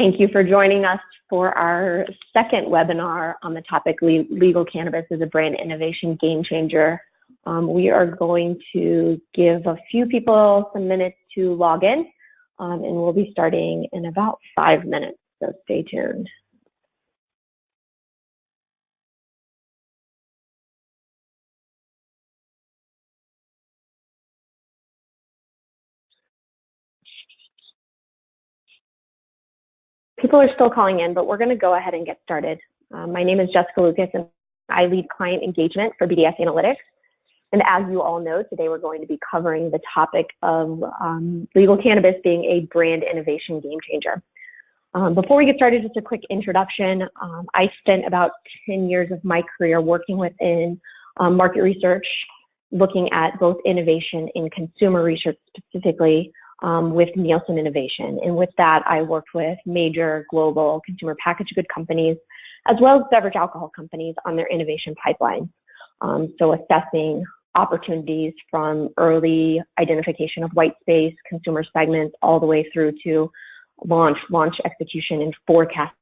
Thank you for joining us for our second webinar on the topic, Legal Cannabis as a Brand Innovation Game Changer. We are going to give a few people some minutes to log in, and we'll be starting in about 5 minutes, so stay tuned. People are still calling in, but we're going to go ahead and get started. My name is Jessica Lukas, and I lead client engagement for BDS Analytics. And as you all know, today we're going to be covering the topic of legal cannabis being a brand innovation game changer. Before we get started, just a quick introduction. I spent about 10 years of my career working within market research, looking at both innovation and consumer research specifically, with Nielsen Innovation. And with that, I worked with major global consumer packaged good companies, as well as beverage alcohol companies on their innovation pipeline. So assessing opportunities from early identification of white space, consumer segments, all the way through to launch execution and forecast.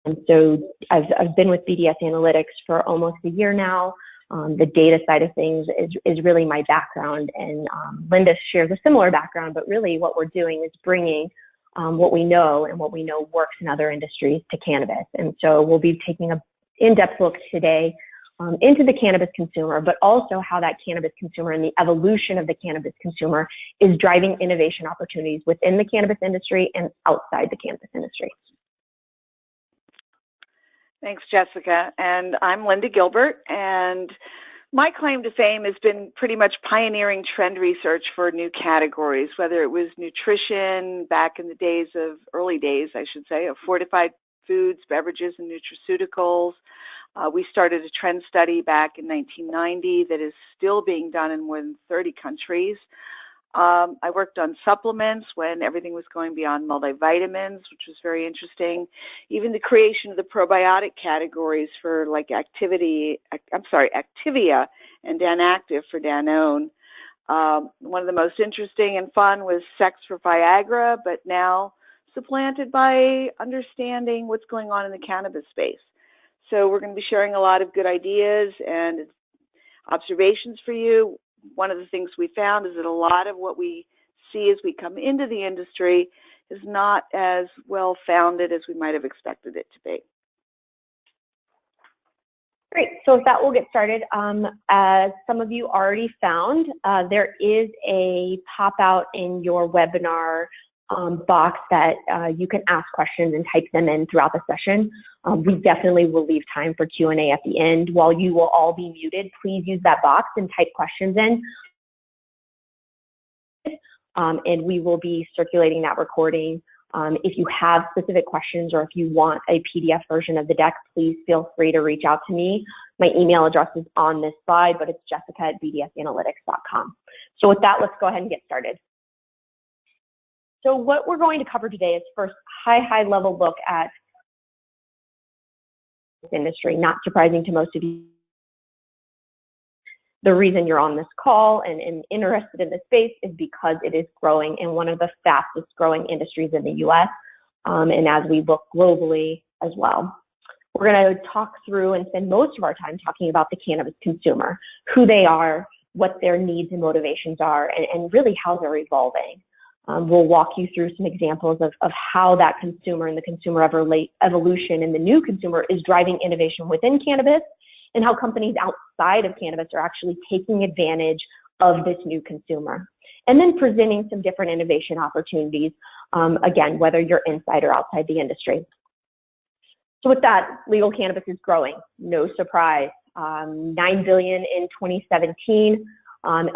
And so I've been with BDS Analytics for almost a year now. The data side of things is really my background, and Linda shares a similar background, but really what we're doing is bringing what we know and what we know works in other industries to cannabis. And so we'll be taking an in-depth look today into the cannabis consumer, but also how that cannabis consumer and the evolution of the cannabis consumer is driving innovation opportunities within the cannabis industry and outside the cannabis industry. Thanks, Jessica. And I'm Linda Gilbert, and my claim to fame has been pretty much pioneering trend research for new categories, whether it was nutrition back in the early days, I should say, of fortified foods, beverages, and nutraceuticals. We started a trend study back in 1990 that is still being done in more than 30 countries. I worked on supplements when everything was going beyond multivitamins, which was very interesting. Even the creation of the probiotic categories for like Activia and Danactive for Danone. One of the most interesting and fun was sex for Viagra, but now supplanted by understanding what's going on in the cannabis space. So we're going to be sharing a lot of good ideas and observations for you. One of the things we found is that a lot of what we see as we come into the industry is not as well founded as we might have expected it to be. Great, so with that, we'll get started. As some of you already found, there is a pop-out in your webinar box that you can ask questions and type them in throughout the session. We definitely will leave time for Q&A at the end. While you will all be muted, please use that box and type questions in. And we will be circulating that recording. If you have specific questions or if you want a PDF version of the deck, please feel free to reach out to me. My email address is on this slide, but it's jessica@bdsanalytics.com. So with that, let's go ahead and get started. So what we're going to cover today is first high-level look at this industry. Not surprising to most of you, the reason you're on this call and interested in this space is because it is growing in one of the fastest growing industries in the US, and as we look globally as well. We're going to talk through and spend most of our time talking about the cannabis consumer, who they are, what their needs and motivations are, and really how they're evolving. We'll walk you through some examples of how that consumer and the consumer evolution and the new consumer is driving innovation within cannabis, and how companies outside of cannabis are actually taking advantage of this new consumer. And then presenting some different innovation opportunities, again, whether you're inside or outside the industry. So with that, legal cannabis is growing, no surprise. $9 billion in 2017.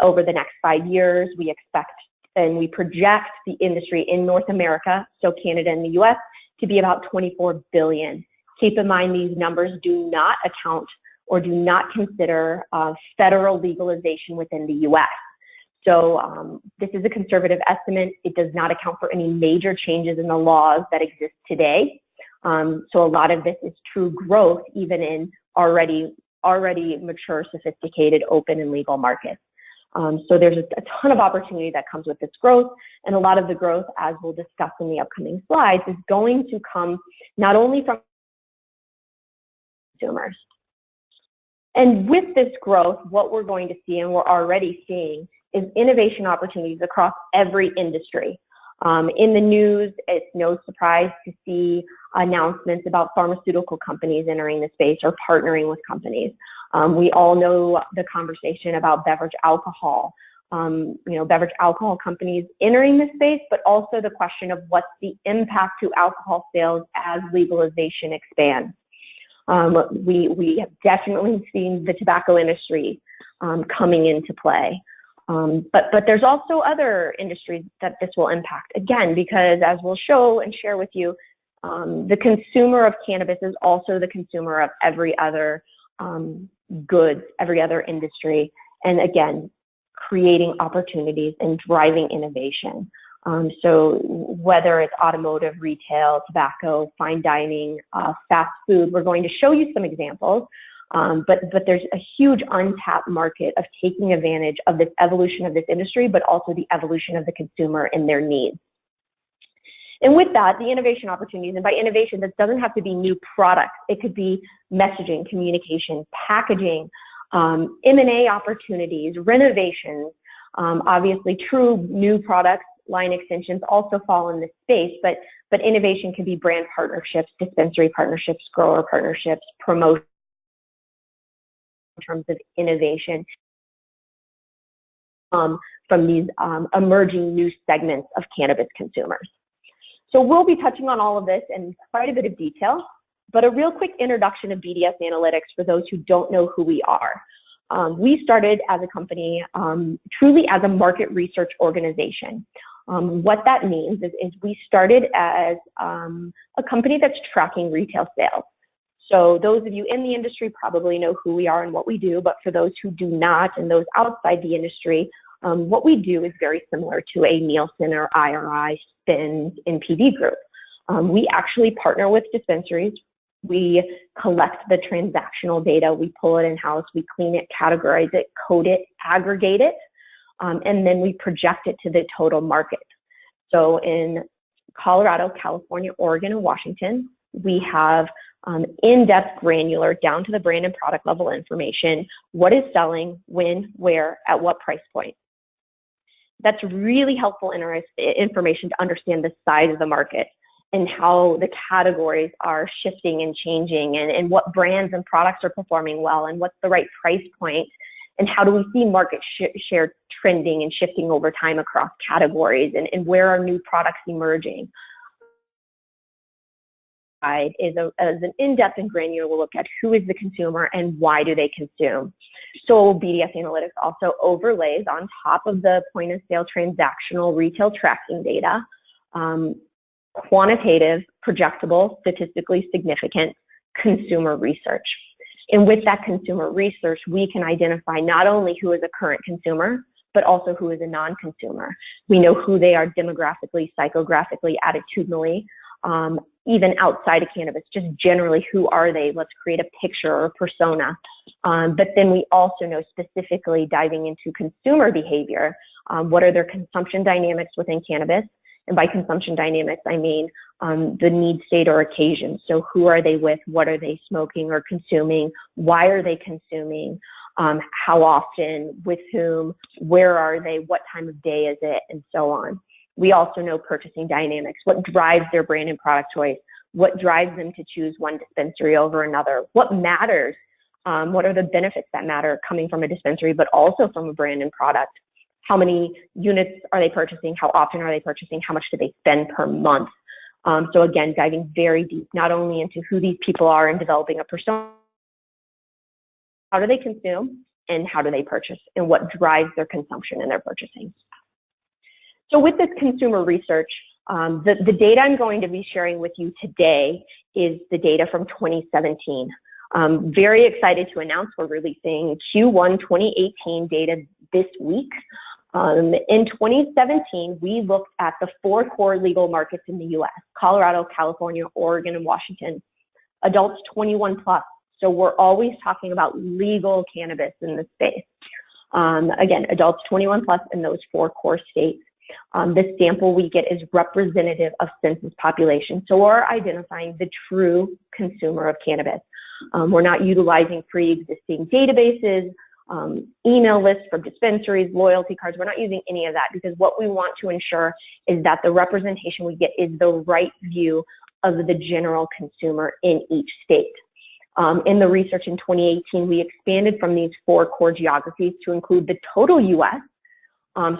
Over the next 5 years, we expect and we project the industry in North America, so Canada and the US, to be about $24 billion. Keep in mind, these numbers do not account or do not consider federal legalization within the US. So this is a conservative estimate. It does not account for any major changes in the laws that exist today. So a lot of this is true growth, even in already mature, sophisticated, open, and legal markets. So there's a ton of opportunity that comes with this growth, and a lot of the growth, as we'll discuss in the upcoming slides, is going to come not only from consumers. And with this growth, what we're going to see, and we're already seeing, is innovation opportunities across every industry. In the news, it's no surprise to see announcements about pharmaceutical companies entering the space or partnering with companies. We all know the conversation about beverage alcohol. Beverage alcohol companies entering the space, but also the question of what's the impact to alcohol sales as legalization expands. We have definitely seen the tobacco industry coming into play. But there's also other industries that this will impact, again, because as we'll show and share with you, the consumer of cannabis is also the consumer of every other goods, every other industry, and again, creating opportunities and driving innovation. So whether it's automotive, retail, tobacco, fine dining, fast food, we're going to show you some examples. But there's a huge untapped market of taking advantage of this evolution of this industry, but also the evolution of the consumer and their needs. And with that, the innovation opportunities, and by innovation, this doesn't have to be new products. It could be messaging, communication, packaging, M&A opportunities, renovations, obviously true new products, line extensions also fall in this space, but innovation can be brand partnerships, dispensary partnerships, grower partnerships, promotion, in terms of innovation from these emerging new segments of cannabis consumers. So we'll be touching on all of this in quite a bit of detail, but a real quick introduction of BDS Analytics for those who don't know who we are. We started as a company truly as a market research organization. What that means is we started as a company that's tracking retail sales. So those of you in the industry probably know who we are and what we do, but for those who do not and those outside the industry, what we do is very similar to a Nielsen or IRI, SPINS, NPD group. We actually partner with dispensaries. We collect the transactional data, we pull it in-house, we clean it, categorize it, code it, aggregate it, and then we project it to the total market. So in Colorado, California, Oregon, and Washington, we have in-depth, granular, down to the brand and product level information, what is selling, when, where, at what price point. That's really helpful information to understand the size of the market and how the categories are shifting and changing, and what brands and products are performing well, and what's the right price point, and how do we see market share trending and shifting over time across categories, and where are new products emerging. Is an in-depth and granular look at who is the consumer and why do they consume. So BDS Analytics also overlays on top of the point of sale transactional retail tracking data, quantitative, projectable, statistically significant consumer research. And with that consumer research, we can identify not only who is a current consumer, but also who is a non-consumer. We know who they are demographically, psychographically, attitudinally, even outside of cannabis, just generally, who are they? Let's create a picture or a persona. But then we also know specifically diving into consumer behavior, what are their consumption dynamics within cannabis? And by consumption dynamics, I mean the need state or occasion. So who are they with? What are they smoking or consuming? Why are they consuming? How often? With whom? Where are they? What time of day is it? And so on. We also know purchasing dynamics, what drives their brand and product choice, what drives them to choose one dispensary over another, what matters, what are the benefits that matter coming from a dispensary, but also from a brand and product. How many units are they purchasing? How often are they purchasing? How much do they spend per month? So again, diving very deep, not only into who these people are and developing a persona, how do they consume and how do they purchase, and what drives their consumption and their purchasing. So with this consumer research, the data I'm going to be sharing with you today is the data from 2017. Very excited to announce we're releasing Q1 2018 data this week. In 2017, we looked at the 4 core legal markets in the US, Colorado, California, Oregon, and Washington, adults 21 plus. So we're always talking about legal cannabis in the space. Again, adults 21 plus in those 4 core states. The sample we get is representative of census population. So we're identifying the true consumer of cannabis. We're not utilizing pre-existing databases, email lists from dispensaries, loyalty cards. We're not using any of that, because what we want to ensure is that the representation we get is the right view of the general consumer in each state. In the research in 2018, we expanded from these 4 core geographies to include the total US.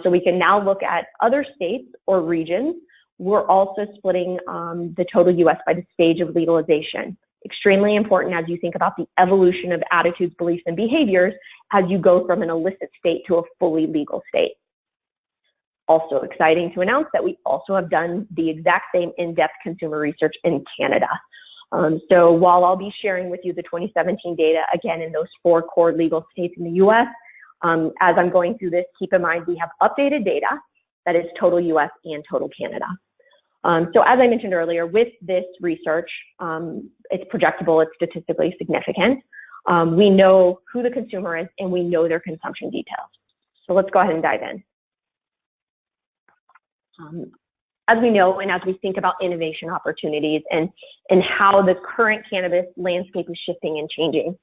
So we can now look at other states or regions. We're also splitting the total US by the stage of legalization. Extremely important as you think about the evolution of attitudes, beliefs, and behaviors as you go from an illicit state to a fully legal state. Also exciting to announce that we also have done the exact same in-depth consumer research in Canada. So while I'll be sharing with you the 2017 data, again, in those 4 core legal states in the US, as I'm going through this, keep in mind we have updated data that is total US and total Canada. So as I mentioned earlier, with this research, it's projectable, it's statistically significant. We know who the consumer is and we know their consumption details. So let's go ahead and dive in. As we know, and as we think about innovation opportunities and how the current cannabis landscape is shifting and changing,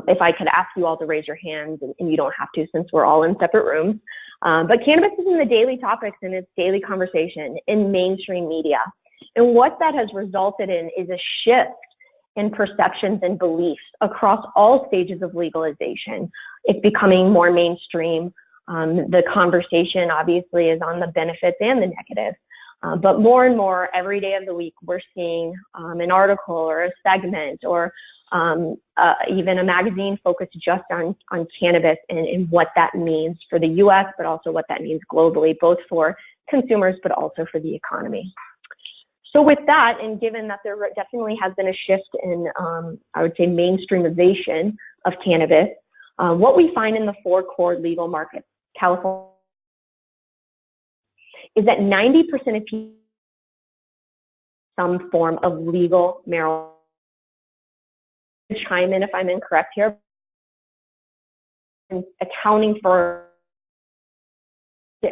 if I could ask you all to raise your hands, and you don't have to since we're all in separate rooms, but cannabis is in the daily topics and it's daily conversation in mainstream media. And what that has resulted in is a shift in perceptions and beliefs across all stages of legalization. It's becoming more mainstream. The conversation obviously is on the benefits and the negatives. But more and more every day of the week, we're seeing an article or a segment or even a magazine focused just on cannabis and what that means for the US, but also what that means globally, both for consumers, but also for the economy. So with that, and given that there definitely has been a shift in, I would say, mainstreamization of cannabis, what we find in the 4 core legal markets, California, is that 90% of people some form of legal marijuana. Chime in if I'm incorrect here. Accounting for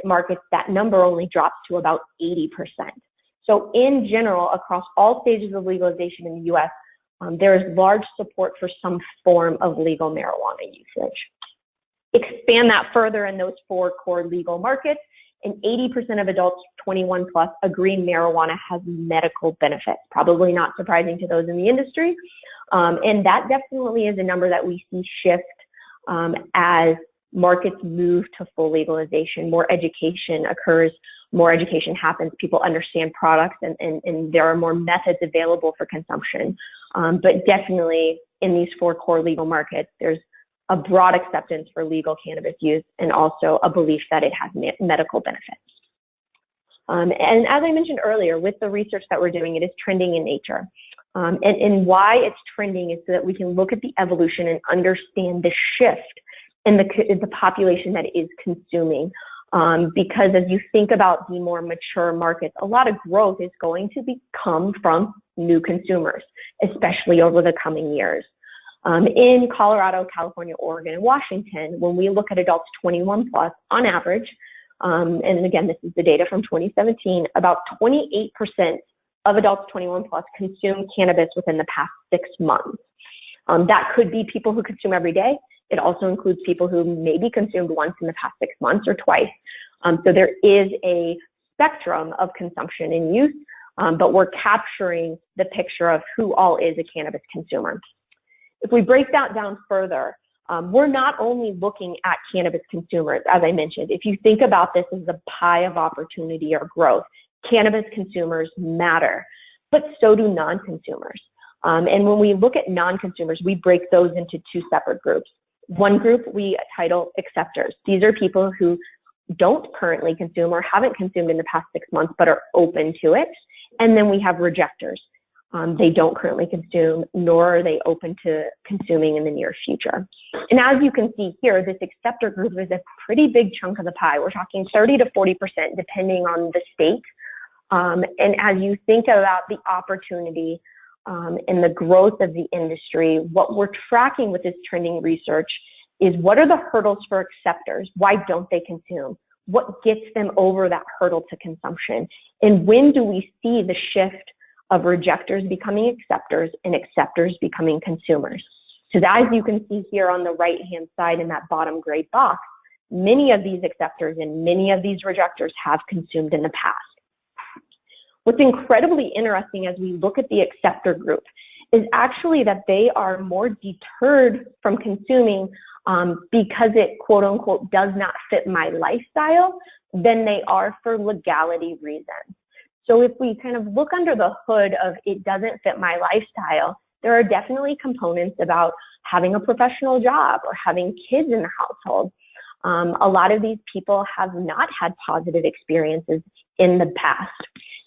markets, that number only drops to about 80%. So in general, across all stages of legalization in the US, there is large support for some form of legal marijuana usage. Expand that further in those 4 core legal markets, and 80% of adults 21 plus agree marijuana has medical benefits. Probably not surprising to those in the industry. And that definitely is a number that we see shift as markets move to full legalization. More education occurs, more education happens, people understand products, and there are more methods available for consumption. But definitely in these 4 core legal markets, there's a broad acceptance for legal cannabis use and also a belief that it has medical benefits. And as I mentioned earlier, with the research that we're doing, it is trending in nature. And why it's trending is so that we can look at the evolution and understand the shift in the population that is consuming. Because as you think about the more mature markets, a lot of growth is going to come from new consumers, especially over the coming years. In Colorado, California, Oregon, and Washington, when we look at adults 21 plus on average, and again, this is the data from 2017, about 28% of adults 21 plus consume cannabis within the past 6 months. That could be people who consume every day. It also includes people who maybe consumed once in the past 6 months or twice. So there is a spectrum of consumption and use, but we're capturing the picture of who all is a cannabis consumer. If we break that down further, we're not only looking at cannabis consumers, as I mentioned. If you think about this as a pie of opportunity or growth, cannabis consumers matter, but so do non-consumers. And when we look at non-consumers, we break those into 2 separate groups. One group we title acceptors. These are people who don't currently consume or haven't consumed in the past 6 months, but are open to it. And then we have rejectors. They don't currently consume, nor are they open to consuming in the near future. And as you can see here, this acceptor group is a pretty big chunk of the pie. We're talking 30 to 40%, depending on the state. And as you think about the opportunity and the growth of the industry, what we're tracking with this trending research is what are the hurdles for acceptors? Why don't they consume? What gets them over that hurdle to consumption? And when do we see the shift of rejectors becoming acceptors and acceptors becoming consumers? Because as you can see here on the right-hand side in that bottom gray box, many of these acceptors and many of these rejectors have consumed in the past. What's incredibly interesting as we look at the acceptor group is actually that they are more deterred from consuming because it, quote unquote, does not fit my lifestyle than they are for legality reasons. So if we kind of look under the hood of it doesn't fit my lifestyle, there are definitely components about having a professional job or having kids in the household. A lot of these people have not had positive experiences in the past.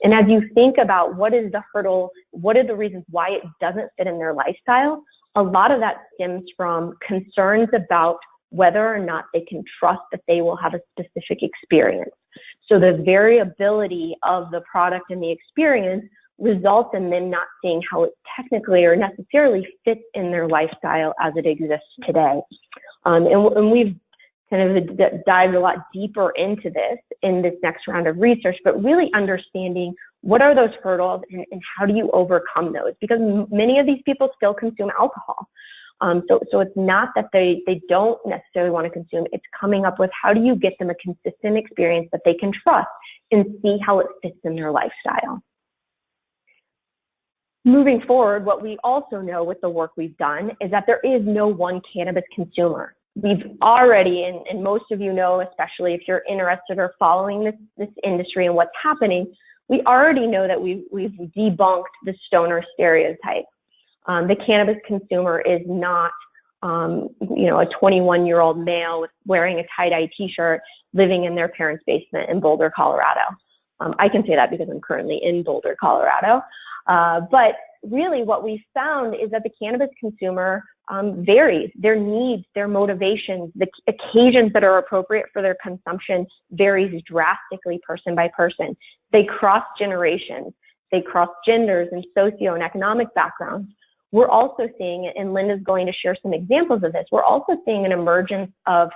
And as you think about what is the hurdle, what are the reasons why it doesn't fit in their lifestyle, a lot of that stems from concerns about whether or not they can trust that they will have a specific experience. So the variability of the product and the experience results in them not seeing how it technically or necessarily fits in their lifestyle as it exists today. And we've kind of dived a lot deeper into this in this next round of research, but really understanding what are those hurdles and how do you overcome those? Because many of these people still consume alcohol. So it's not that they don't necessarily want to consume, it's coming up with how do you get them a consistent experience that they can trust and see how it fits in their lifestyle. Moving forward, what we also know with the work we've done is that there is no one cannabis consumer. We've already, and most of you know, especially if you're interested or following this industry and what's happening, we already know that we've debunked the stoner stereotype. The cannabis consumer is not, a 21-year-old male wearing a tie-dye t-shirt living in their parents' basement in Boulder, Colorado. I can say that because I'm currently in Boulder, Colorado. But really what we found is that the cannabis consumer varies. Their needs, their motivations, the occasions that are appropriate for their consumption varies drastically person by person. They cross generations, they cross genders and socio and economic backgrounds. We're also seeing, and Linda's going to share some examples of this, we're also seeing an emergence of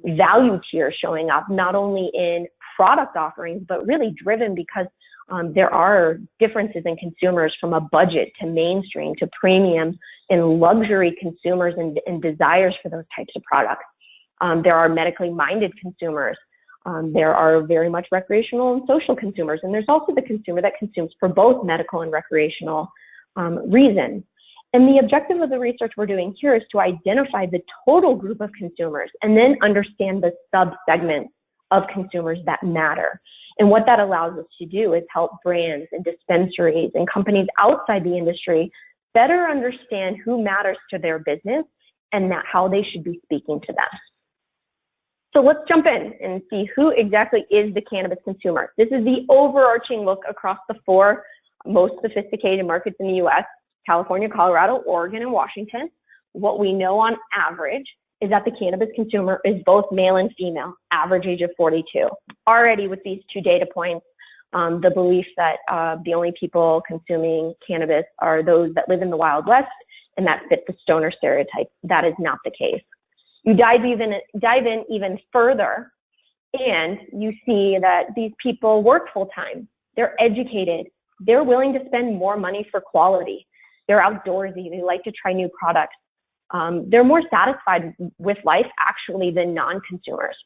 value tiers showing up, not only in product offerings, but really driven because there are differences in consumers from a budget to mainstream to premium and luxury consumers and desires for those types of products. There are medically minded consumers. There are very much recreational and social consumers. And there's also the consumer that consumes for both medical and recreational reasons. And the objective of the research we're doing here is to identify the total group of consumers and then understand the sub-segments of consumers that matter. And what that allows us to do is help brands and dispensaries and companies outside the industry better understand who matters to their business and how they should be speaking to them. So let's jump in and see who exactly is the cannabis consumer. This is the overarching look across the four most sophisticated markets in the US, California, Colorado, Oregon, and Washington. What we know on average is that the cannabis consumer is both male and female, average age of 42. Already with these two data points, the belief that the only people consuming cannabis are those that live in the Wild West and that fit the stoner stereotype. That is not the case. You dive in even further and you see that these people work full time. They're educated. They're willing to spend more money for quality. They're outdoorsy. They like to try new products. They're more satisfied with life actually than non-consumers.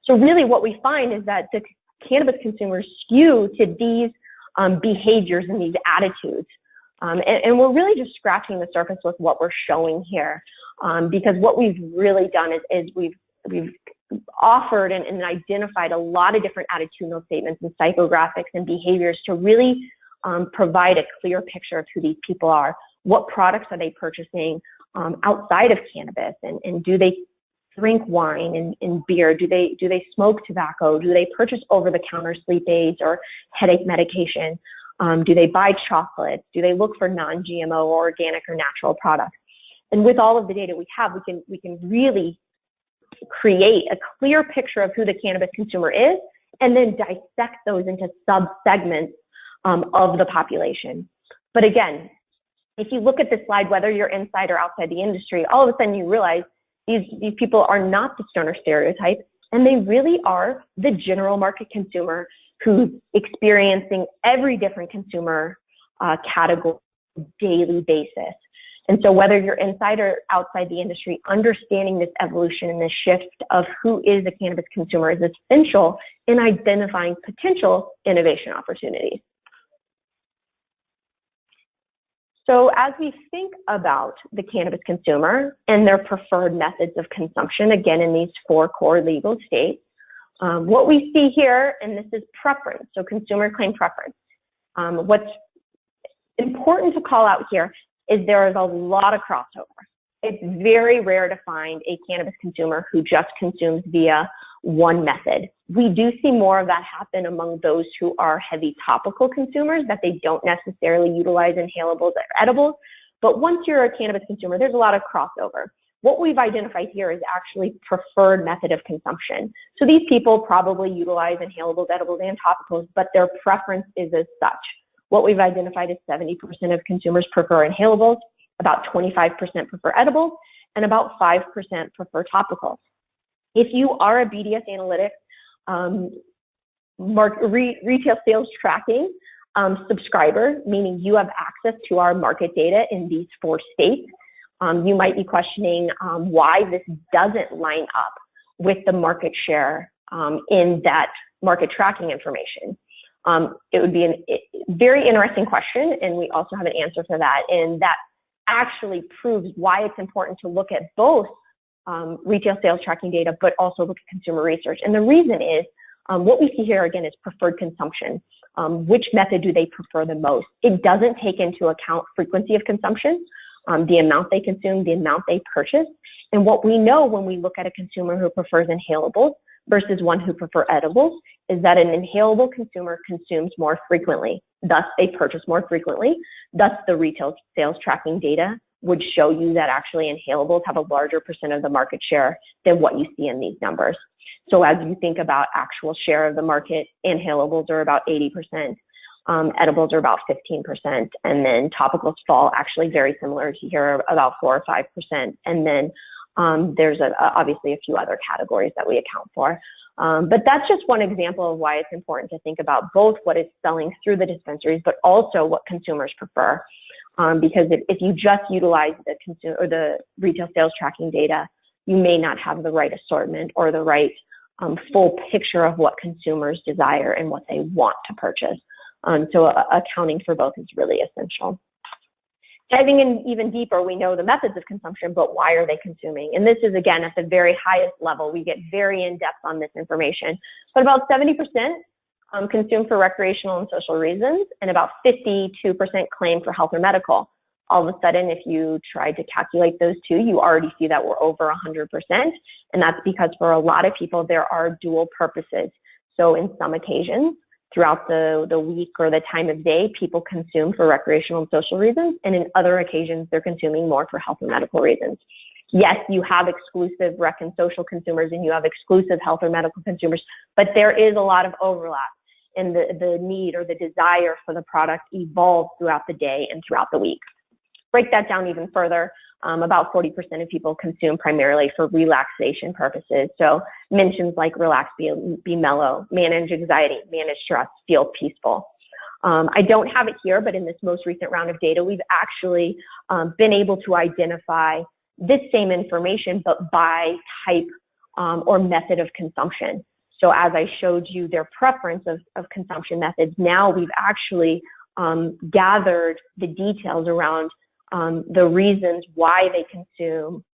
So really what we find is that the cannabis consumers skew to these behaviors and these attitudes. And we're really just scratching the surface with what we're showing here. Because what we've really done is we've offered and identified a lot of different attitudinal statements and psychographics and behaviors to really provide a clear picture of who these people are. What products are they purchasing outside of cannabis, and do they drink wine and beer? Do they smoke tobacco? Do they purchase over-the-counter sleep aids or headache medication? Do they buy chocolates? Do they look for non-GMO or organic or natural products? And with all of the data we have, we can really create a clear picture of who the cannabis consumer is, and then dissect those into sub-segments of the population. But again, if you look at this slide, whether you're inside or outside the industry, all of a sudden you realize These people are not the stoner stereotype, and they really are the general market consumer who's experiencing every different consumer category on a daily basis. And so whether you're inside or outside the industry, understanding this evolution and this shift of who is a cannabis consumer is essential in identifying potential innovation opportunities. So as we think about the cannabis consumer and their preferred methods of consumption, again, in these 4 core legal states, what we see here, and this is preference, so consumer claim preference. What's important to call out here is there is a lot of crossover. It's very rare to find a cannabis consumer who just consumes via one method. We do see more of that happen among those who are heavy topical consumers, that they don't necessarily utilize inhalables or edibles. But once you're a cannabis consumer, there's a lot of crossover. What we've identified here is actually preferred method of consumption. So these people probably utilize inhalables, edibles, and topicals, but their preference is as such. What we've identified is 70% of consumers prefer inhalables, about 25% prefer edibles, and about 5% prefer topicals. If you are a BDS Analytics retail sales tracking subscriber, meaning you have access to our market data in these 4 states, you might be questioning why this doesn't line up with the market share in that market tracking information. It would be a very interesting question, and we also have an answer for that, and that actually proves why it's important to look at both retail sales tracking data, but also look at consumer research. And the reason is, what we see here again is preferred consumption. Which method do they prefer the most? It doesn't take into account frequency of consumption, the amount they consume, the amount they purchase. And what we know when we look at a consumer who prefers inhalables versus one who prefers edibles is that an inhalable consumer consumes more frequently. Thus, they purchase more frequently. Thus, the retail sales tracking data would show you that actually inhalables have a larger percent of the market share than what you see in these numbers. So as you think about actual share of the market, inhalables are about 80%, edibles are about 15%, and then topicals fall actually very similar to here, about 4 or 5%. And then there's obviously a few other categories that we account for. But that's just one example of why it's important to think about both what is selling through the dispensaries, but also what consumers prefer. Because if you just utilize the retail sales tracking data, you may not have the right assortment or the right full picture of what consumers desire and what they want to purchase. So accounting for both is really essential. Diving in even deeper, we know the methods of consumption, but why are they consuming? And this is, again, at the very highest level. We get very in-depth on this information. But about 70% consume for recreational and social reasons, and about 52% claim for health or medical. All of a sudden, if you tried to calculate those two, you already see that we're over 100%. And that's because for a lot of people, there are dual purposes. So in some occasions, throughout the week or the time of day, people consume for recreational and social reasons. And in other occasions, they're consuming more for health or medical reasons. Yes, you have exclusive rec and social consumers and you have exclusive health or medical consumers, but there is a lot of overlap, and the need or the desire for the product evolves throughout the day and throughout the week. Break that down even further. About 40% of people consume primarily for relaxation purposes. So mentions like relax, be mellow, manage anxiety, manage stress, feel peaceful. I don't have it here, but in this most recent round of data, we've actually been able to identify this same information, but by type or method of consumption. So as I showed you their preference of consumption methods, now we've actually gathered the details around the reasons why they consume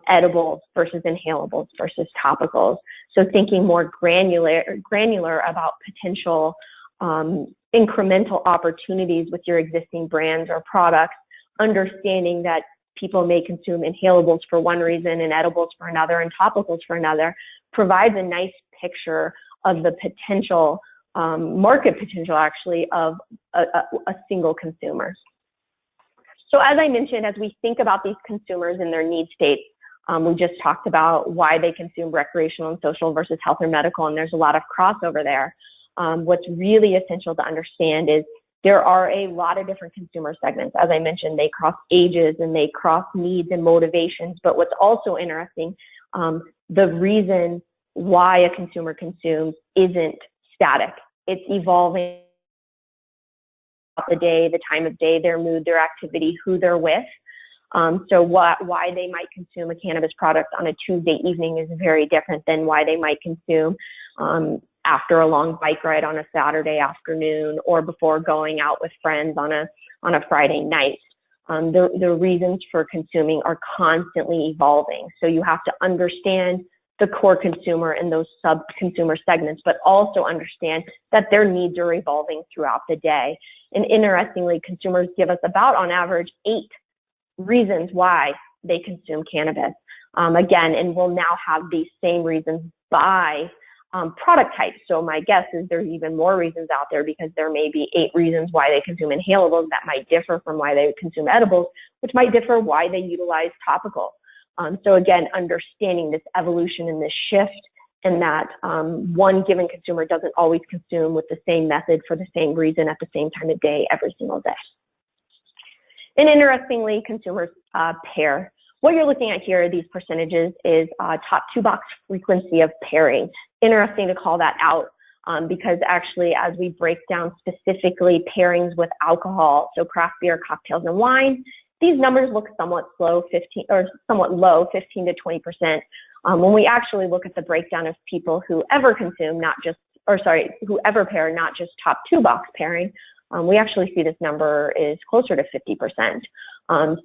edibles versus inhalables versus topicals. So thinking more granular about potential incremental opportunities with your existing brands or products, understanding that people may consume inhalables for one reason and edibles for another and topicals for another, provides a nice picture of the potential, market potential actually of a single consumer. So as I mentioned, as we think about these consumers and their need states, we just talked about why they consume recreational and social versus health or medical, and there's a lot of crossover there. What's really essential to understand is There are a lot of different consumer segments. As I mentioned, they cross ages and they cross needs and motivations. But what's also interesting, the reason why a consumer consumes isn't static. It's evolving the day, the time of day, their mood, their activity, who they're with. So why they might consume a cannabis product on a Tuesday evening is very different than why they might consume after a long bike ride on a Saturday afternoon or before going out with friends on a Friday night. The reasons for consuming are constantly evolving. So you have to understand the core consumer and those sub-consumer segments, but also understand that their needs are evolving throughout the day. And interestingly, consumers give us about, on average, 8 reasons why they consume cannabis. Again, and we'll now have these same reasons by product type. So my guess is there's even more reasons out there, because there may be 8 reasons why they consume inhalables that might differ from why they consume edibles, which might differ why they utilize topical. So again, understanding this evolution and this shift, and that one given consumer doesn't always consume with the same method for the same reason at the same time of day every single day. And interestingly, consumers pair. What you're looking at here, these percentages, is top 2 box frequency of pairing. Interesting to call that out because actually, as we break down specifically pairings with alcohol, so craft beer, cocktails, and wine, these numbers look somewhat low, 15 to 20%. When we actually look at the breakdown of people who ever consume, who ever pair, not just top 2 box pairing, we actually see this number is closer to 50%.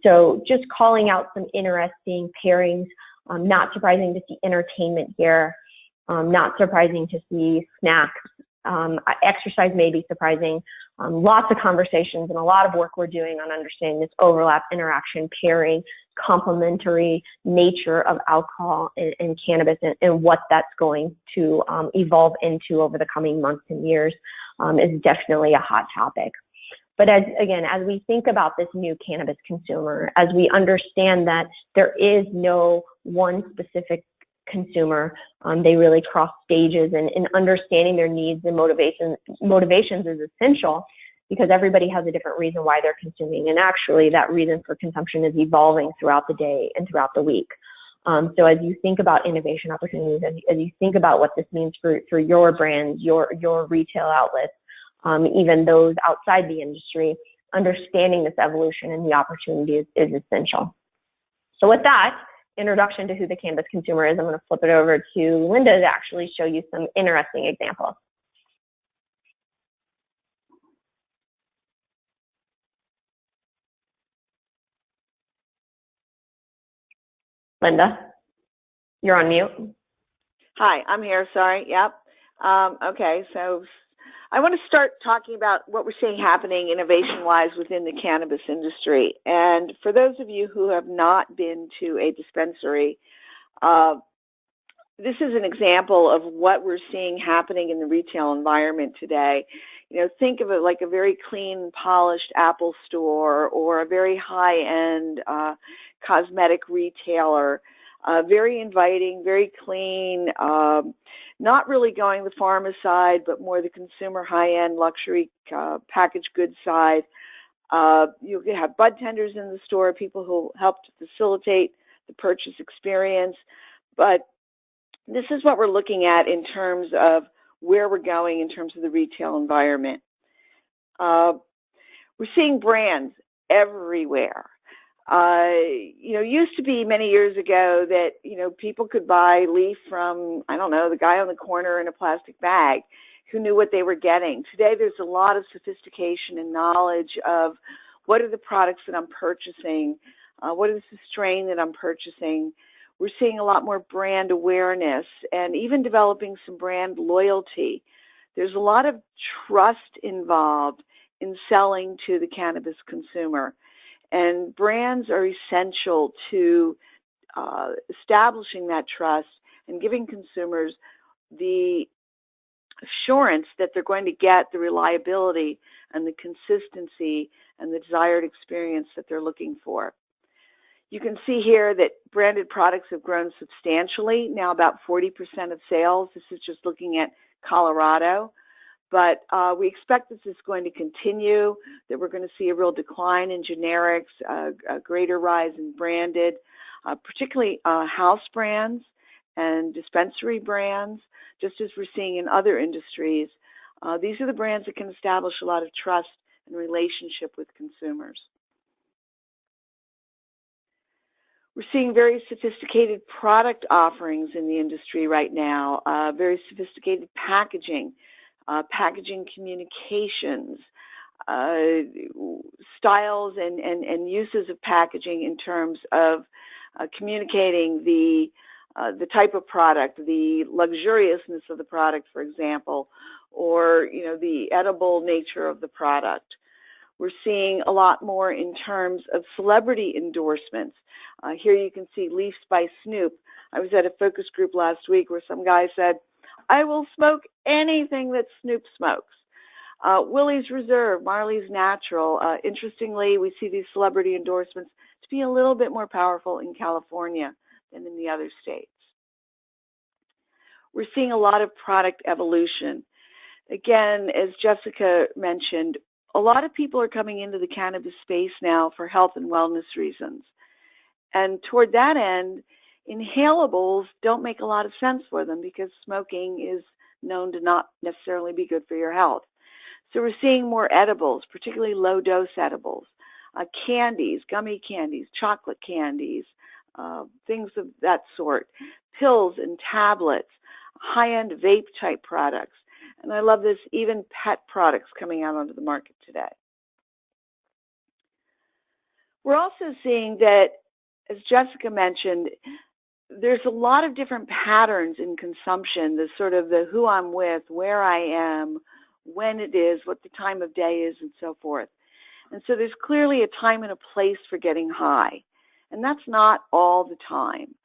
So just calling out some interesting pairings, not surprising to see entertainment here, not surprising to see snacks. Exercise may be surprising. Lots of conversations and a lot of work we're doing on understanding this overlap, interaction, pairing, complementary nature of alcohol and cannabis, and what that's going to evolve into over the coming months and years is definitely a hot topic. But as we think about this new cannabis consumer, as we understand that there is no one specific consumer, they really cross stages, and understanding their needs and motivations is essential, because everybody has a different reason why they're consuming, and actually that reason for consumption is evolving throughout the day and throughout the week. So as you think about innovation opportunities, as you think about what this means for your brands, your retail outlets, even those outside the industry, understanding this evolution and the opportunity is essential. So with that introduction to who the cannabis consumer is, I'm going to flip it over to Linda to actually show you some interesting examples. Linda, you're on mute. Hi, I'm here. Sorry. Yep. Okay, so I want to start talking about what we're seeing happening innovation-wise within the cannabis industry. And for those of you who have not been to a dispensary, this is an example of what we're seeing happening in the retail environment today. You know, think of it like a very clean, polished Apple store, or a very high-end cosmetic retailer. Very inviting, very clean, not really going the pharma side, but more the consumer high-end luxury packaged goods side. You have bud tenders in the store, people who help to facilitate the purchase experience. But this is what we're looking at in terms of where we're going in terms of the retail environment. We're seeing brands everywhere. Used to be many years ago that, people could buy leaf from, I don't know, the guy on the corner in a plastic bag who knew what they were getting. Today, there's a lot of sophistication and knowledge of what are the products that I'm purchasing, what is the strain that I'm purchasing. We're seeing a lot more brand awareness and even developing some brand loyalty. There's a lot of trust involved in selling to the cannabis consumer. And brands are essential to establishing that trust and giving consumers the assurance that they're going to get the reliability and the consistency and the desired experience that they're looking for. You can see here that branded products have grown substantially, now about 40% of sales. This is just looking at Colorado. But we expect this is going to continue, that we're going to see a real decline in generics, a greater rise in branded, particularly house brands and dispensary brands, just as we're seeing in other industries. These are the brands that can establish a lot of trust and relationship with consumers. We're seeing very sophisticated product offerings in the industry right now, very sophisticated packaging, packaging communications, styles and uses of packaging in terms of communicating the type of product, the luxuriousness of the product, for example, or the edible nature of the product. We're seeing a lot more in terms of celebrity endorsements. Here you can see Leafs by Snoop. I was at a focus group last week where some guy said, "I will smoke anything that Snoop smokes." Willie's Reserve, Marley's Natural. Interestingly, we see these celebrity endorsements to be a little bit more powerful in California than in the other states. We're seeing a lot of product evolution. Again, as Jessica mentioned, a lot of people are coming into the cannabis space now for health and wellness reasons. And toward that end, inhalables don't make a lot of sense for them because smoking is known to not necessarily be good for your health. So we're seeing more edibles, particularly low-dose edibles, candies, gummy candies, chocolate candies, things of that sort, pills and tablets, high-end vape-type products. And I love this, even pet products coming out onto the market today. We're also seeing that, as Jessica mentioned, there's a lot of different patterns in consumption, the sort of the who I'm with, where I am, when it is, what the time of day is, and so forth. And so there's clearly a time and a place for getting high. And that's not all the time.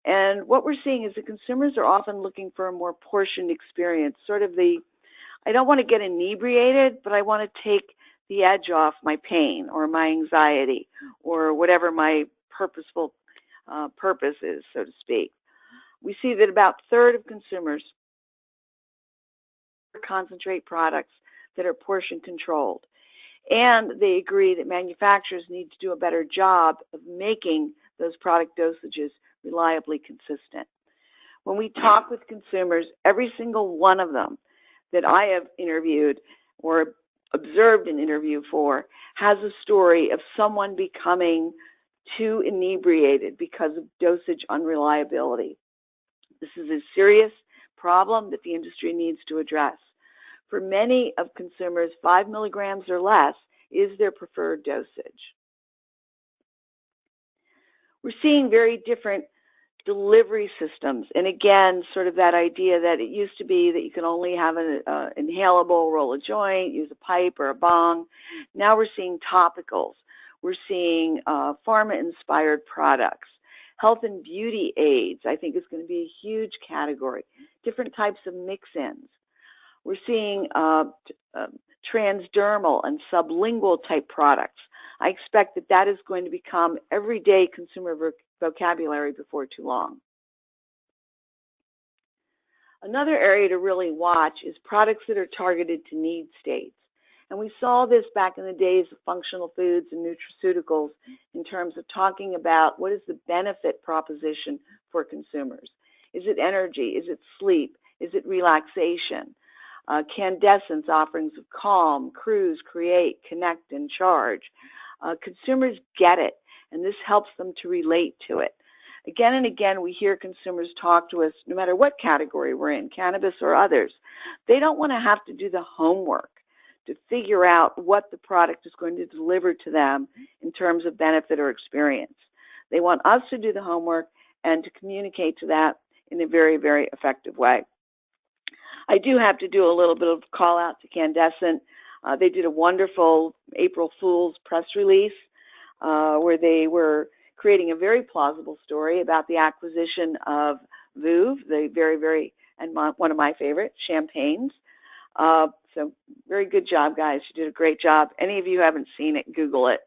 And what we're seeing is that consumers are often looking for a more portioned experience, sort of the, I don't want to get inebriated, but I want to take the edge off my pain or my anxiety or whatever my purposeful purpose is, so to speak. We see that about a third of consumers concentrate products that are portion controlled. And they agree that manufacturers need to do a better job of making those product dosages reliably consistent. When we talk with consumers, every single one of them that I have interviewed or observed an interview for has a story of someone becoming too inebriated because of dosage unreliability. This is a serious problem that the industry needs to address. For many of consumers, 5 milligrams or less is their preferred dosage. We're seeing very different delivery systems. And again, sort of that idea that it used to be that you could only have an inhalable, roll a joint, use a pipe or a bong. Now we're seeing topicals. We're seeing pharma-inspired products. Health and beauty aids, I think, is going to be a huge category. Different types of mix-ins. We're seeing transdermal and sublingual type products. I expect that that is going to become everyday consumer vocabulary before too long. Another area to really watch is products that are targeted to need states. And we saw this back in the days of functional foods and nutraceuticals in terms of talking about what is the benefit proposition for consumers. Is it energy? Is it sleep? Is it relaxation? Candescence offerings of calm, cruise, create, connect, and charge. Consumers get it, and this helps them to relate to it. Again and again, we hear consumers talk to us, no matter what category we're in, cannabis or others. They don't want to have to do the homework to figure out what the product is going to deliver to them in terms of benefit or experience. They want us to do the homework and to communicate to that in a very, very effective way. I do have to do a little bit of call out to Candescent. They did a wonderful April Fool's press release where they were creating a very plausible story about the acquisition of Vouv, the very, and one of my favorite, champagnes. So very good job, guys. You did a great job. Any of you who haven't seen it, Google it.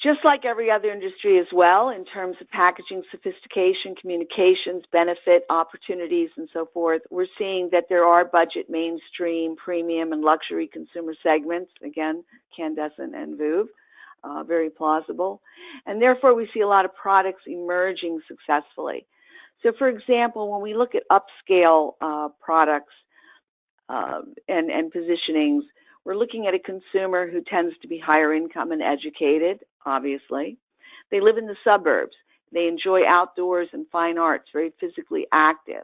Just like every other industry as well, in terms of packaging sophistication, communications, benefit, opportunities, and so forth, we're seeing that there are budget, mainstream, premium, and luxury consumer segments, again, Candescent and Vuve, very plausible. And therefore, we see a lot of products emerging successfully. So, for example, when we look at upscale products and positionings, we're looking at a consumer who tends to be higher income and educated, obviously. They live in the suburbs. They enjoy outdoors and fine arts, very physically active.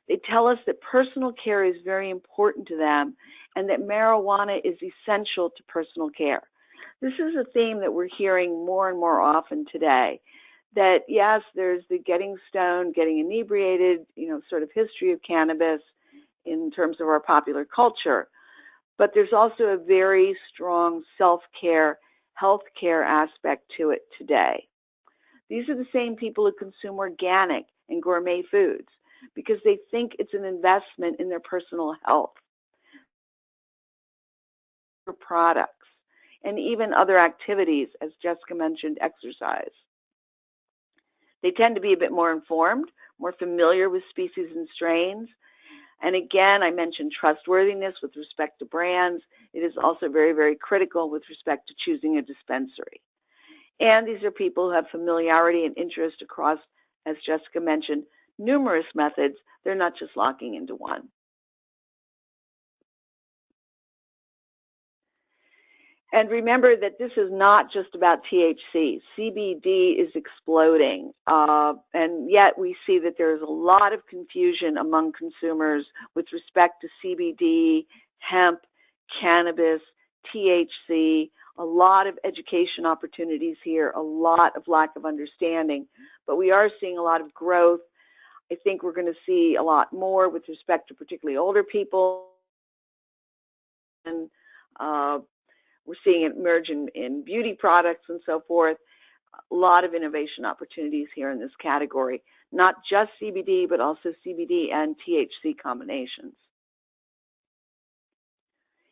They tell us that personal care is very important to them and that marijuana is essential to personal care. This is a theme that we're hearing more and more often today, that yes, there's the getting stoned, getting inebriated, sort of history of cannabis in terms of our popular culture. But there's also a very strong self-care, health-care aspect to it today. These are the same people who consume organic and gourmet foods because they think it's an investment in their personal health, for products, and even other activities, as Jessica mentioned, exercise. They tend to be a bit more informed, more familiar with species and strains. And again, I mentioned trustworthiness with respect to brands. It is also very, very critical with respect to choosing a dispensary. And these are people who have familiarity and interest across, as Jessica mentioned, numerous methods. They're not just locking into one. And remember that this is not just about THC. CBD is exploding, and yet we see that there's a lot of confusion among consumers with respect to CBD, hemp, cannabis, THC, a lot of education opportunities here, a lot of lack of understanding. But we are seeing a lot of growth. I think we're going to see a lot more with respect to particularly older people. And we're seeing it emerge in beauty products and so forth. A lot of innovation opportunities here in this category, not just CBD, but also CBD and THC combinations.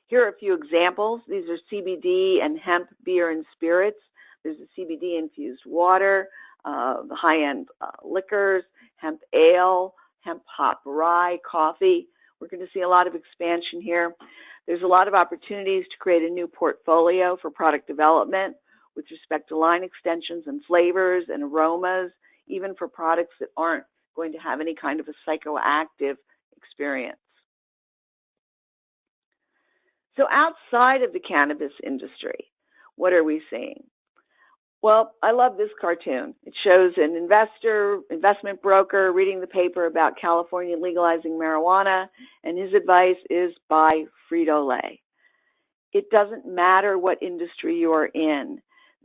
Here are a few examples. These are CBD and hemp beer and spirits. There's a CBD-infused water, the high-end liquors, hemp ale, hemp hop rye, coffee. We're going to see a lot of expansion here. There's a lot of opportunities to create a new portfolio for product development with respect to line extensions and flavors and aromas, even for products that aren't going to have any kind of a psychoactive experience. So outside of the cannabis industry, what are we seeing? Well, I love this cartoon. It shows an investment broker reading the paper about California legalizing marijuana, and his advice is buy Frito-Lay. It doesn't matter what industry you're in.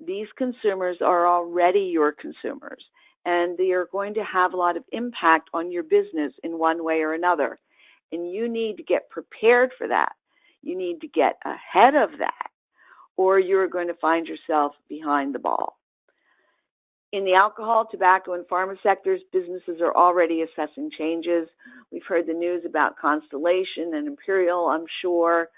These consumers are already your consumers, and they are going to have a lot of impact on your business in one way or another. And you need to get prepared for that. You need to get ahead of that, or you're going to find yourself behind the ball. In the alcohol, tobacco, and pharma sectors, businesses are already assessing changes. We've heard the news about Constellation and Imperial, I'm sure.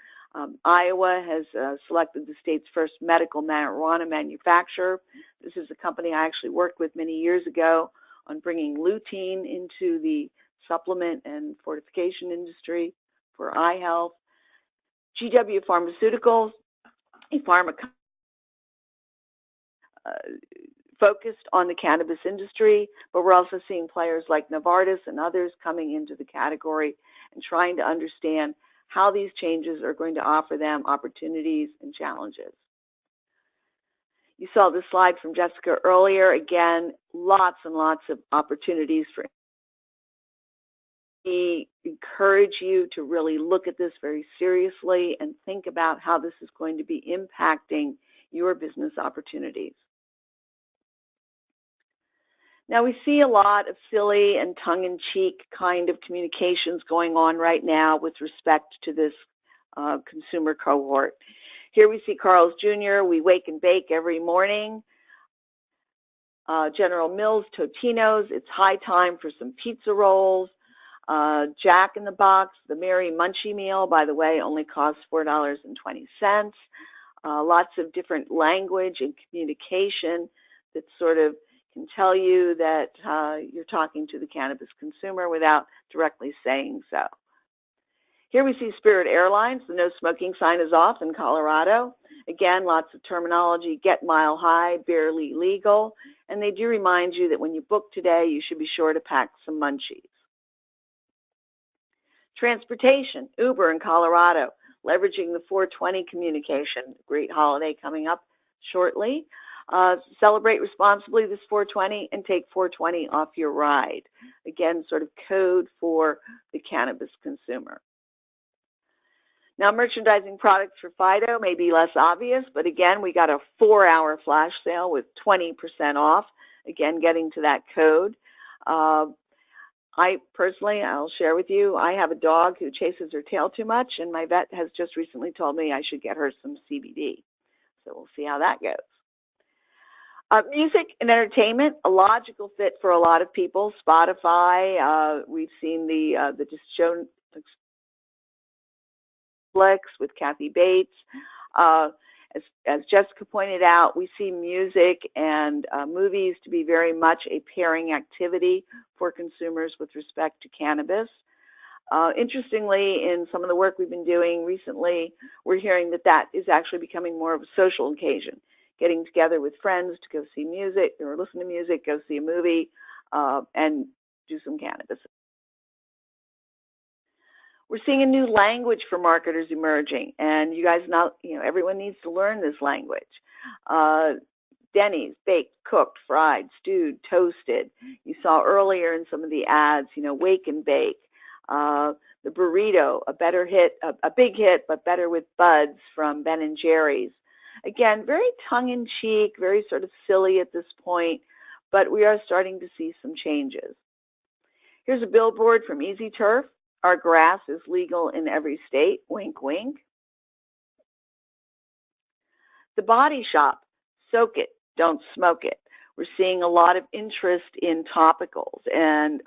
Iowa has selected the state's first medical marijuana manufacturer. This is a company I actually worked with many years ago on bringing lutein into the supplement and fortification industry for eye health. GW Pharmaceuticals, a pharma company focused on the cannabis industry, but we're also seeing players like Novartis and others coming into the category and trying to understand how these changes are going to offer them opportunities and challenges. You saw this slide from Jessica earlier. Again, lots and lots of opportunities for. We encourage you to really look at this very seriously and think about how this is going to be impacting your business opportunities. Now, we see a lot of silly and tongue-in-cheek kind of communications going on right now with respect to this consumer cohort. Here we see Carl's Jr., we wake and bake every morning. General Mills, Totino's, it's high time for some pizza rolls. Jack in the Box, the Merry Munchie meal, by the way, only costs $4.20. lots of different language and communication that sort of can tell you that you're talking to the cannabis consumer without directly saying so. Here we see Spirit Airlines. The no smoking sign is off in Colorado. Again, lots of terminology, get mile high, barely legal. And they do remind you that when you book today, you should be sure to pack some munchies. Transportation, Uber in Colorado, leveraging the 420 communication. Great holiday coming up shortly. Celebrate responsibly this 420 and take 420 off your ride. Again, sort of code for the cannabis consumer. Now, merchandising products for Fido may be less obvious, but again, we got a 4-hour flash sale with 20% off. Again, getting to that code. I personally, I'll share with you, I have a dog who chases her tail too much, and my vet has just recently told me I should get her some CBD. So we'll see how that goes. Music and entertainment, a logical fit for a lot of people. Spotify, we've seen the show with Kathy Bates. As Jessica pointed out, we see music and movies to be very much a pairing activity for consumers with respect to cannabis. Interestingly, in some of the work we've been doing recently, we're hearing that that is actually becoming more of a social occasion, getting together with friends to go see music or listen to music, go see a movie, and do some cannabis. We're seeing a new language for marketers emerging, and you guys know, everyone needs to learn this language. Denny's, baked, cooked, fried, stewed, toasted. You saw earlier in some of the ads, wake and bake. The burrito, a big hit, but better with buds from Ben and Jerry's. Again, very tongue-in-cheek, very sort of silly at this point, but we are starting to see some changes. Here's a billboard from Easy Turf. Our grass is legal in every state, wink, wink. The Body Shop, soak it, don't smoke it. We're seeing a lot of interest in topicals. And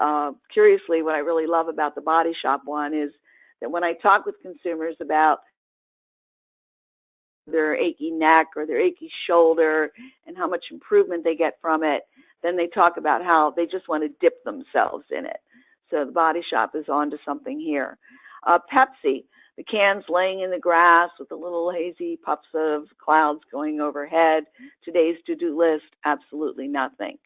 curiously, what I really love about the Body Shop one is that when I talk with consumers about their achy neck or their achy shoulder and how much improvement they get from it, then they talk about how they just want to dip themselves in it. So the Body Shop is on to something here. Pepsi, the cans laying in the grass with the little hazy puffs of clouds going overhead. Today's to-do list, absolutely nothing.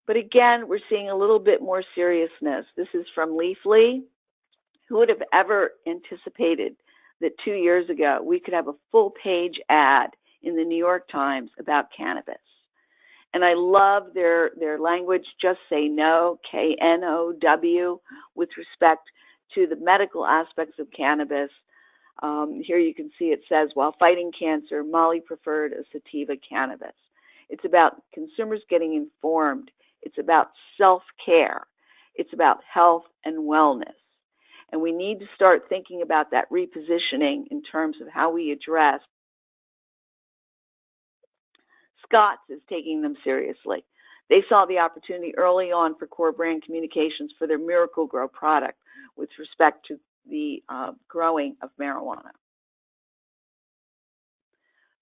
But again, we're seeing a little bit more seriousness. This is from Leafly. Who would have ever anticipated that 2 years ago we could have a full-page ad in the New York Times about cannabis? And I love their language, just say no, K-N-O-W, with respect to the medical aspects of cannabis. Here you can see it says, while fighting cancer, Molly preferred a sativa cannabis. It's about consumers getting informed. It's about self-care. It's about health and wellness. And we need to start thinking about that repositioning in terms of how we address. Scott's is taking them seriously. They saw the opportunity early on for core brand communications for their Miracle Grow product with respect to the growing of marijuana.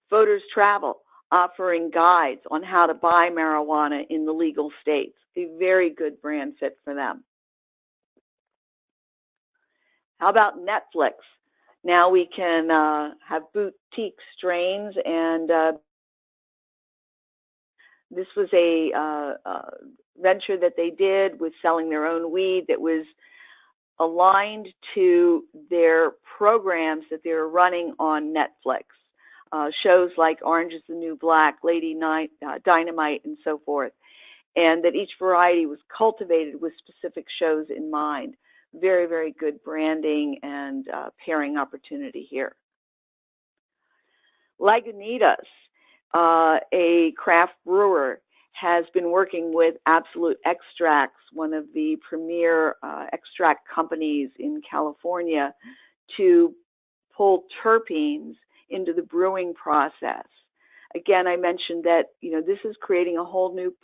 Voters Travel, offering guides on how to buy marijuana in the legal states. A very good brand fit for them. How about Netflix? Now we can have boutique strains, and this was a venture that they did with selling their own weed that was aligned to their programs that they were running on Netflix. Shows like Orange is the New Black, Lady Dynamite, and so forth. And that each variety was cultivated with specific shows in mind. Very, very good branding and pairing opportunity here. Lagunitas, a craft brewer, has been working with Absolute Extracts, one of the premier extract companies in California, to pull terpenes into the brewing process. Again, I mentioned that, this is creating a whole new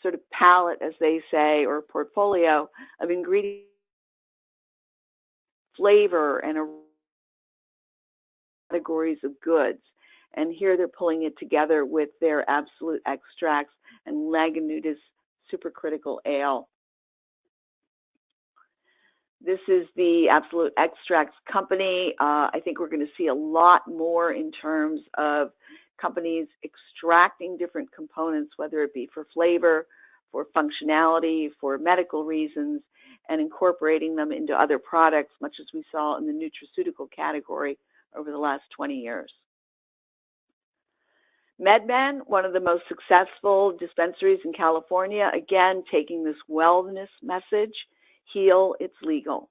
sort of palette, as they say, or portfolio of ingredients, flavor, and categories of goods. And here they're pulling it together with their absolute extracts and Lagunitas supercritical ale. This is the Absolute Extracts company. I think we're going to see a lot more in terms of companies extracting different components, whether it be for flavor, for functionality, for medical reasons, and incorporating them into other products, much as we saw in the nutraceutical category over the last 20 years. MedMen, one of the most successful dispensaries in California, again, taking this wellness message, heal, it's legal.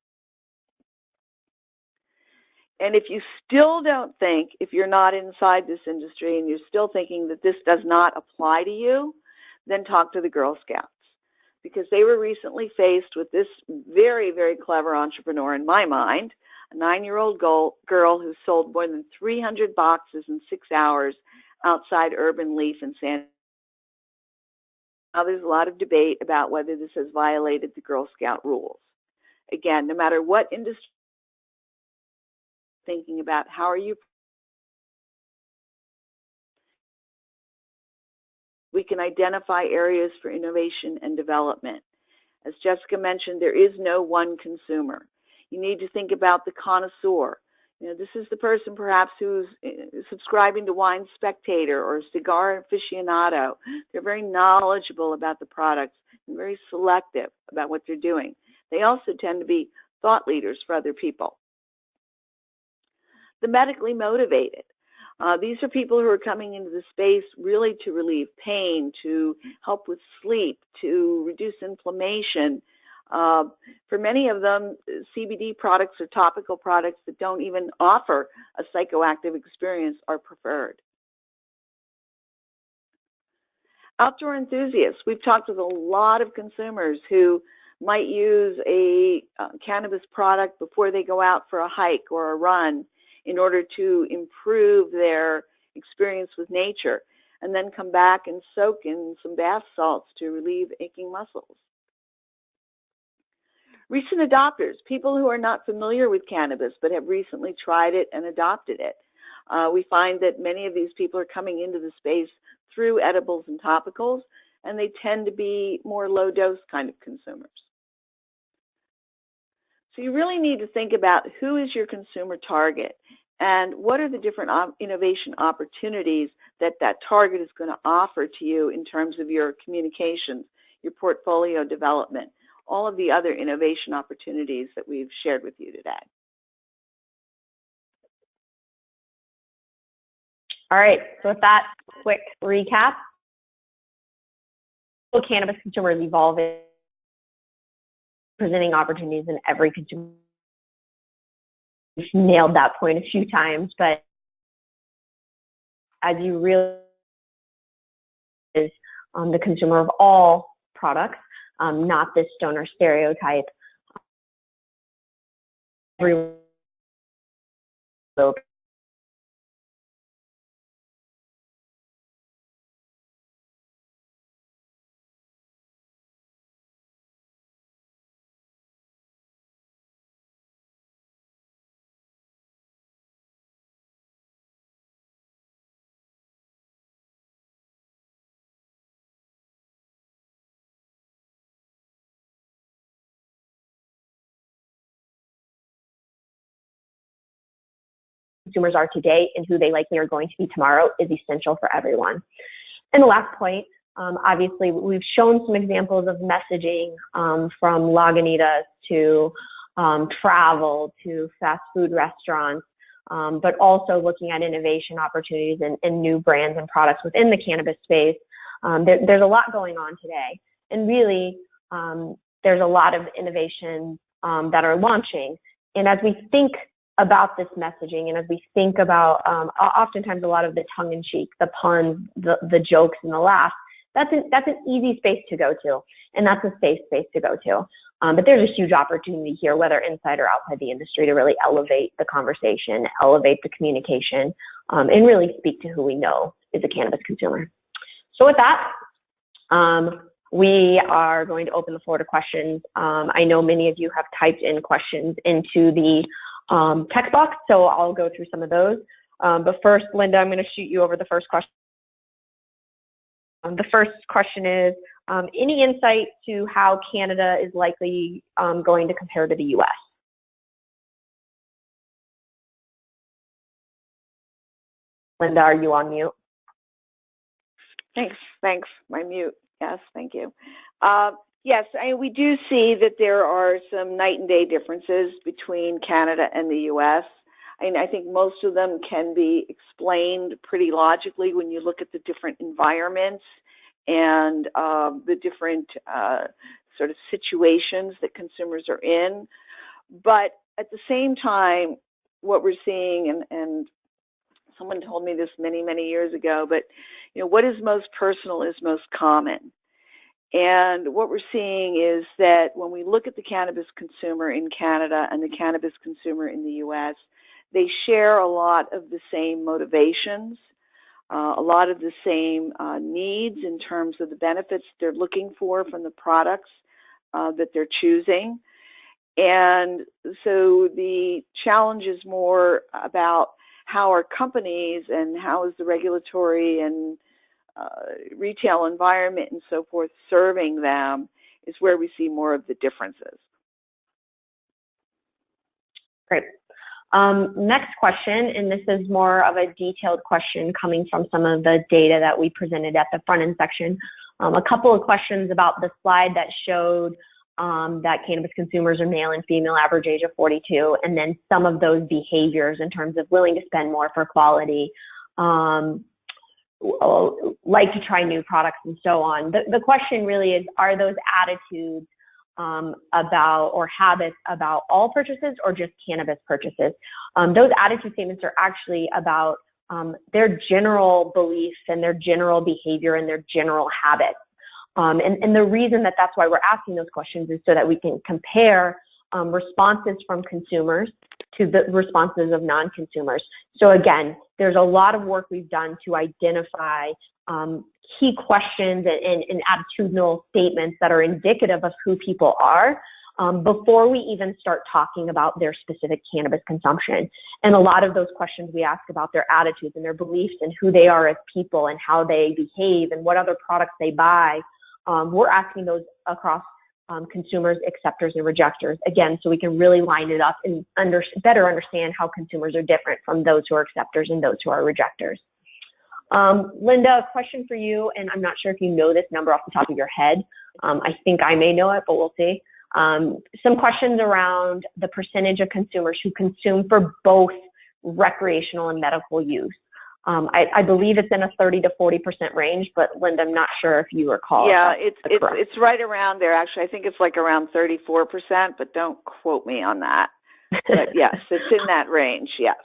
And if you still don't think, if you're not inside this industry and you're still thinking that this does not apply to you, then talk to the Girl Scouts, because they were recently faced with this very, very clever entrepreneur, in my mind, a 9-year-old girl who sold more than 300 boxes in 6 hours outside Urban Leaf in San Diego. Now there's a lot of debate about whether this has violated the Girl Scout rules. Again, no matter what industry you're thinking about, how are you? We can identify areas for innovation and development. As Jessica mentioned, there is no one consumer. You need to think about the connoisseur. You know, this is the person perhaps who's subscribing to Wine Spectator or Cigar Aficionado. They're very knowledgeable about the products and very selective about what they're doing. They also tend to be thought leaders for other people. The medically motivated. These are people who are coming into the space really to relieve pain, to help with sleep, to reduce inflammation. For many of them, CBD products or topical products that don't even offer a psychoactive experience are preferred. Outdoor enthusiasts. We've talked with a lot of consumers who might use a cannabis product before they go out for a hike or a run in order to improve their experience with nature, and then come back and soak in some bath salts to relieve aching muscles. Recent adopters, people who are not familiar with cannabis but have recently tried it and adopted it. We find that many of these people are coming into the space through edibles and topicals, and they tend to be more low-dose kind of consumers. So you really need to think about who is your consumer target and what are the different innovation opportunities that that target is going to offer to you in terms of your communications, your portfolio development, all of the other innovation opportunities that we've shared with you today. All right, so with that quick recap, cannabis consumer is evolving, presenting opportunities in every consumer. We've nailed that point a few times, but as you realize, the consumer of all products, not this stoner stereotype. Everyone consumers are today and who they likely are going to be tomorrow is essential for everyone. And the last point, obviously we've shown some examples of messaging from Lagunitas to travel to fast food restaurants, but also looking at innovation opportunities and new brands and products within the cannabis space. There's a lot going on today, and really there's a lot of innovations that are launching. And as we think about this messaging, and as we think about oftentimes a lot of the tongue-in-cheek, the puns, the jokes, and the laughs, that's an easy space to go to, and that's a safe space to go to. But there's a huge opportunity here, whether inside or outside the industry, to really elevate the conversation, elevate the communication, and really speak to who we know is a cannabis consumer. So with that, we are going to open the floor to questions. I know many of you have typed in questions into the text box, so I'll go through some of those. But first, Linda, I'm going to shoot you over the first question. The first question is, any insight to how Canada is likely going to compare to the US? Linda, are you on mute? Thanks. My mute. Yes, thank you. Yes, we do see that there are some night and day differences between Canada and the U.S. I think most of them can be explained pretty logically when you look at the different environments and the different sort of situations that consumers are in. But at the same time, what we're seeing, and someone told me this many, many years ago, but what is most personal is most common. And what we're seeing is that when we look at the cannabis consumer in Canada and the cannabis consumer in the U.S., they share a lot of the same motivations, a lot of the same needs in terms of the benefits they're looking for from the products that they're choosing. And so the challenge is more about how are companies and how is the regulatory and retail environment and so forth serving them is where we see more of the differences. Great. Next question, and this is more of a detailed question coming from some of the data that we presented at the front end section. A couple of questions about the slide that showed that cannabis consumers are male and female, average age of 42, and then some of those behaviors in terms of willing to spend more for quality, like to try new products and so on. The question really is, are those attitudes about or habits about all purchases or just cannabis purchases? Those attitude statements are actually about their general beliefs and their general behavior and their general habits. And the reason that that's why we're asking those questions is so that we can compare responses from consumers to the responses of non-consumers. So again, there's a lot of work we've done to identify key questions and attitudinal statements that are indicative of who people are before we even start talking about their specific cannabis consumption. And a lot of those questions we ask about their attitudes and their beliefs and who they are as people and how they behave and what other products they buy. We're asking those across consumers, acceptors, and rejectors, again, so we can really line it up and better understand how consumers are different from those who are acceptors and those who are rejectors. Linda, a question for you, and I'm not sure if you know this number off the top of your head. I think I may know it, but we'll see. Some questions around the percentage of consumers who consume for both recreational and medical use. I believe it's in a 30 to 40% range, but Linda, I'm not sure if you recall. Yeah, it's right around there. Actually, I think it's like around 34%, but don't quote me on that. But yes, it's in that range. Yes.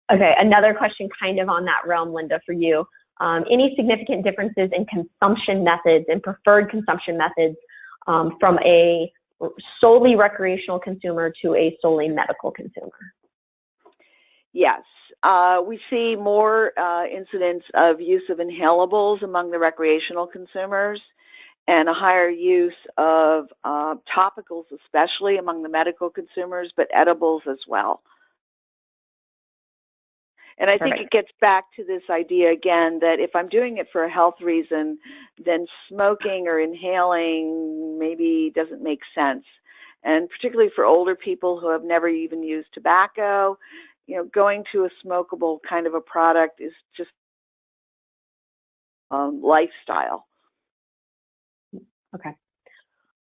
Okay, another question kind of on that realm, Linda, for you. Any significant differences in consumption methods and preferred consumption methods from a solely recreational consumer to a solely medical consumer? Yes. We see more incidents of use of inhalables among the recreational consumers and a higher use of topicals, especially among the medical consumers, but edibles as well. And I think it gets back to this idea again that if I'm doing it for a health reason, then smoking or inhaling maybe doesn't make sense. And particularly for older people who have never even used tobacco, going to a smokable kind of a product is just lifestyle. Okay.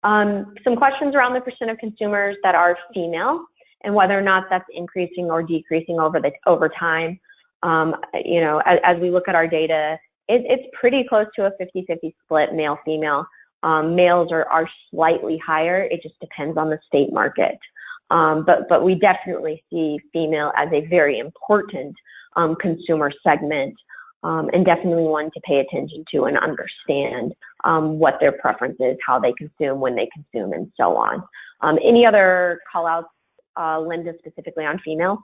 Some questions around the percent of consumers that are female and whether or not that's increasing or decreasing over time. As we look at our data, it's pretty close to a 50-50 split, male-female. Males are slightly higher. It just depends on the state market. But we definitely see female as a very important consumer segment and definitely one to pay attention to and understand what their preference is, how they consume, when they consume, and so on. Any other call-outs, Linda, specifically on females?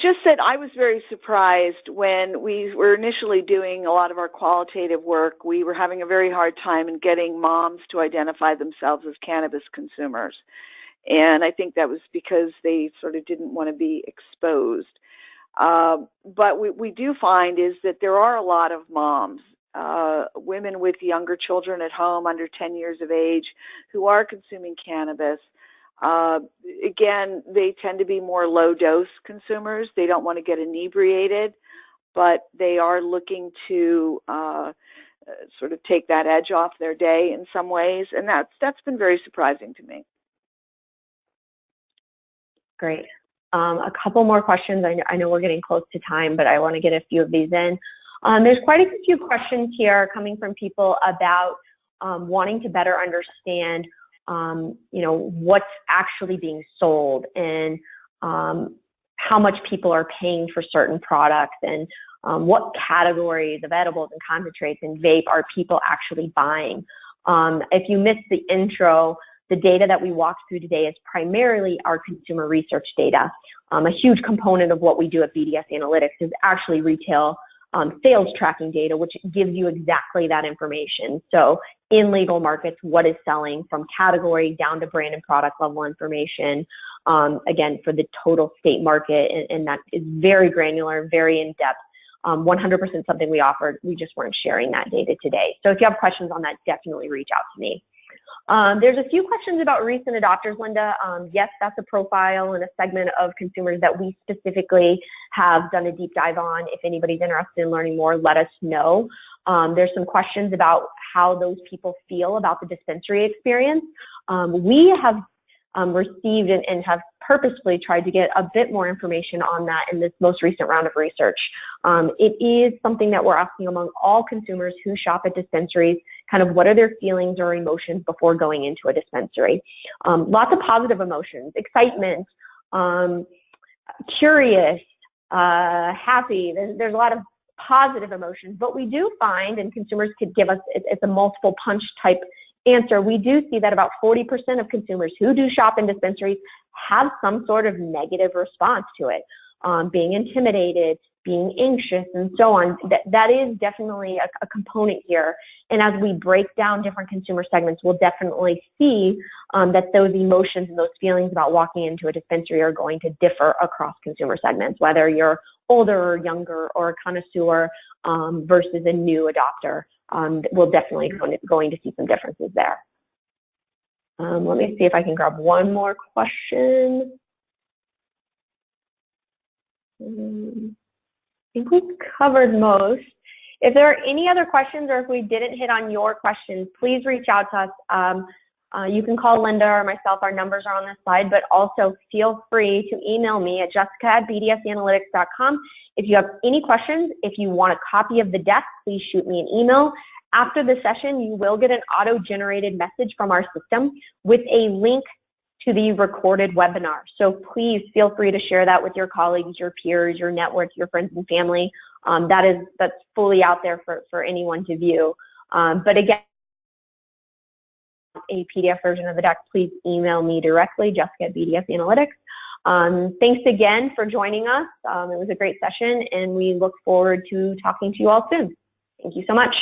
Just that I was very surprised when we were initially doing a lot of our qualitative work. We were having a very hard time in getting moms to identify themselves as cannabis consumers. And I think that was because they sort of didn't want to be exposed. But we do find is that there are a lot of moms, women with younger children at home under 10 years of age who are consuming cannabis. Again, they tend to be more low-dose consumers. They don't want to get inebriated, but they are looking to sort of take that edge off their day in some ways, and that's been very surprising to me. Great. A couple more questions. I know we're getting close to time, but I want to get a few of these in. There's quite a few questions here coming from people about wanting to better understand, what's actually being sold and how much people are paying for certain products, and what categories of edibles and concentrates and vape are people actually buying. If you missed the intro, the data that we walked through today is primarily our consumer research data. A huge component of what we do at BDS Analytics is actually retail sales tracking data, which gives you exactly that information. So in legal markets, what is selling from category down to brand and product level information, again, for the total state market, and that is very granular, very in-depth, 100% something we offered. We just weren't sharing that data today. So if you have questions on that, definitely reach out to me. There's a few questions about recent adopters, Linda. Yes, that's a profile and a segment of consumers that we specifically have done a deep dive on. If anybody's interested in learning more, let us know. There's some questions about how those people feel about the dispensary experience. We have received and have purposefully tried to get a bit more information on that in this most recent round of research. It is something that we're asking among all consumers who shop at dispensaries, kind of what are their feelings or emotions before going into a dispensary. Lots of positive emotions, excitement, curious, happy. There's a lot of positive emotions, but we do find, and consumers could give us, it's a multiple punch type answer, we do see that about 40% of consumers who do shop in dispensaries have some sort of negative response to it, being intimidated, being anxious, and so on. That is definitely a component here. And as we break down different consumer segments, we'll definitely see that those emotions and those feelings about walking into a dispensary are going to differ across consumer segments, whether you're older or younger or a connoisseur versus a new adopter. We'll definitely going to see some differences there. Let me see if I can grab one more question. I think we've covered most. If there are any other questions, or if we didn't hit on your questions, please reach out to us. You can call Linda or myself. Our numbers are on this slide, but also feel free to email me at jessica@bdsanalytics.com. If you have any questions, if you want a copy of the deck, please shoot me an email. After the session, you will get an auto-generated message from our system with a link to the recorded webinar. So please feel free to share that with your colleagues, your peers, your network, your friends and family. That's fully out there for anyone to view. But again, a PDF version of the deck, please email me directly, Jessica@BDS Analytics. Thanks again for joining us. It was a great session, and we look forward to talking to you all soon. Thank you so much.